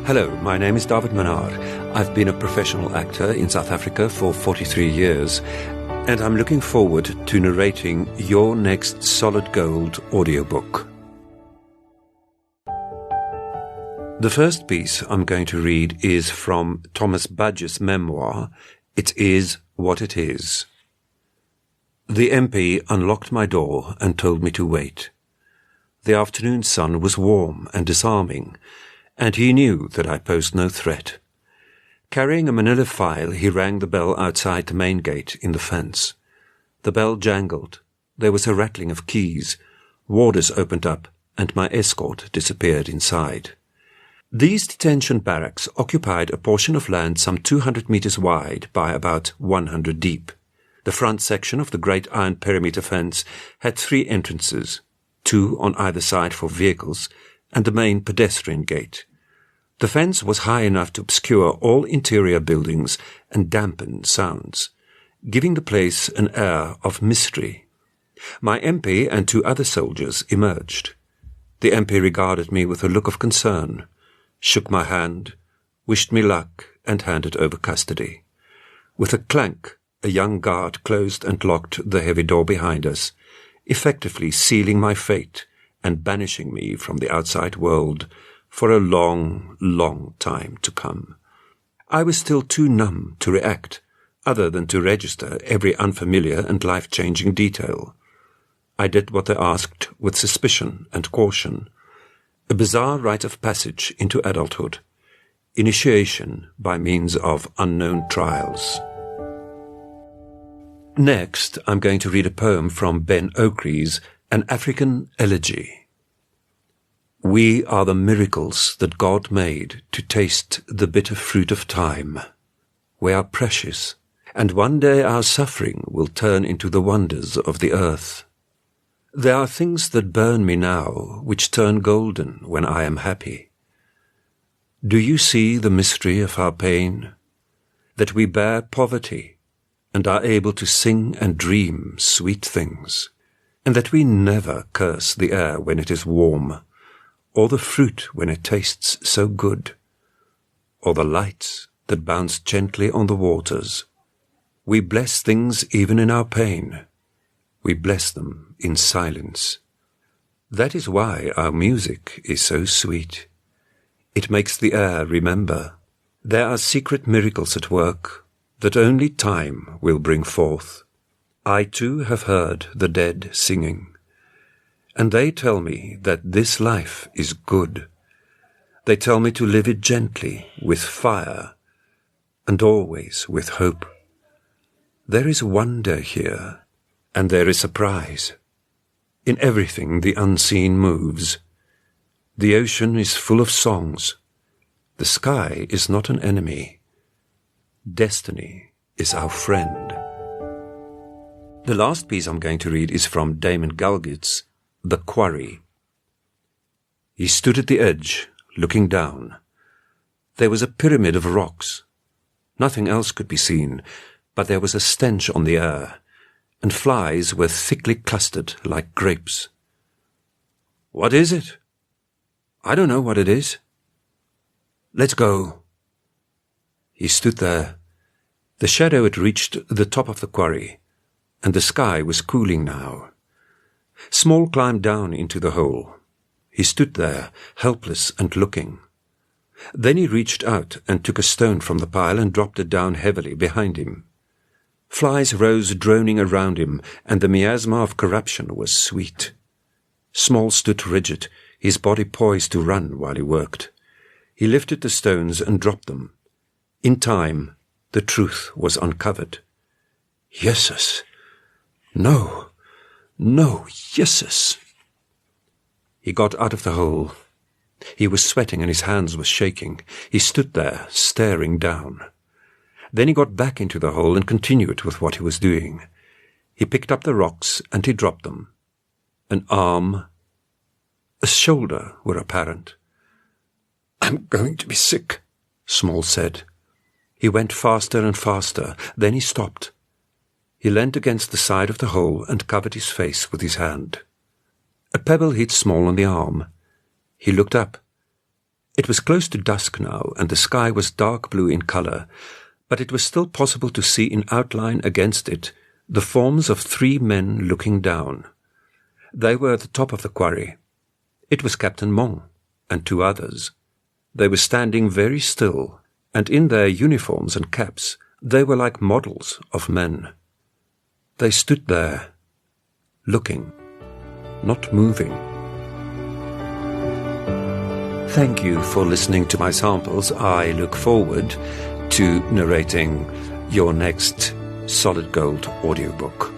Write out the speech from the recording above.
Hello, my name is Dawid Minnaar. I've been a professional actor in South Africa for 43 years, and I'm looking forward to narrating your next Solid Gold audiobook. The first piece I'm going to read is from Thomas Budge's memoir, It Is What It Is. The MP unlocked my door and told me to wait. The afternoon sun was warm and disarming, and he knew that I posed no threat. Carrying a manila file, he rang the bell outside the main gate in the fence. The bell jangled. There was a rattling of keys. Warders opened up, and my escort disappeared inside. These detention barracks occupied a portion of land some 200 meters wide by about 100 deep. The front section of the great iron perimeter fence had 3 entrances, 2 on either side for vehicles, and the main pedestrian gate. The fence was high enough to obscure all interior buildings and dampen sounds, giving the place an air of mystery. My MP and 2 other soldiers emerged. The MP regarded me with a look of concern, shook my hand, wished me luck, and handed over custody. With a clank, a young guard closed and locked the heavy door behind us, effectively sealing my fate and banishing me from the outside world for a long, long time to come. I was still too numb to react, other than to register every unfamiliar and life-changing detail. I did what they asked with suspicion and caution. A bizarre rite of passage into adulthood. Initiation by means of unknown trials. Next, I'm going to read a poem from Ben Okri's An African Elegy. We are the miracles that God made to taste the bitter fruit of time. We are precious, and one day our suffering will turn into the wonders of the earth. There are things that burn me now, which turn golden when I am happy. Do you see the mystery of our pain? That we bear poverty, and are able to sing and dream sweet things, and that we never curse the air when it is warm, or the fruit when it tastes so good, or the lights that bounce gently on the waters. We bless things even in our pain. We bless them in silence. That is why our music is so sweet. It makes the air remember. There are secret miracles at work that only time will bring forth. I too have heard the dead singing, and they tell me that this life is good. They tell me to live it gently, with fire, and always with hope. There is wonder here, and there is surprise. In everything the unseen moves. The ocean is full of songs. The sky is not an enemy. Destiny is our friend. The last piece I'm going to read is from Damon Galgid's The Quarry. He stood at the edge, looking down. There was a pyramid of rocks. Nothing else could be seen, but there was a stench on the air, and flies were thickly clustered like grapes. What is it? I don't know what it is. Let's go. He stood there. The shadow had reached the top of the quarry, and the sky was cooling now. Small climbed down into the hole. He stood there, helpless and looking. Then he reached out and took a stone from the pile and dropped it down heavily behind him. Flies rose droning around him, and the miasma of corruption was sweet. Small stood rigid, his body poised to run while he worked. He lifted the stones and dropped them. In time, the truth was uncovered. Jesus! No, Jesus! He got out of the hole. He was sweating and his hands were shaking. He stood there, staring down. Then he got back into the hole and continued with what he was doing. He picked up the rocks and he dropped them. An arm, a shoulder were apparent. I'm going to be sick, Small said. He went faster and faster. Then he stopped. He leant against the side of the hole and covered his face with his hand. A pebble hit Small on the arm. He looked up. It was close to dusk now, and the sky was dark blue in colour, but it was still possible to see in outline against it the forms of 3 men looking down. They were at the top of the quarry. It was Captain Mong and 2 others. They were standing very still, and in their uniforms and caps they were like models of men. They stood there, looking, not moving. Thank you for listening to my samples. I look forward to narrating your next Solid Gold audiobook.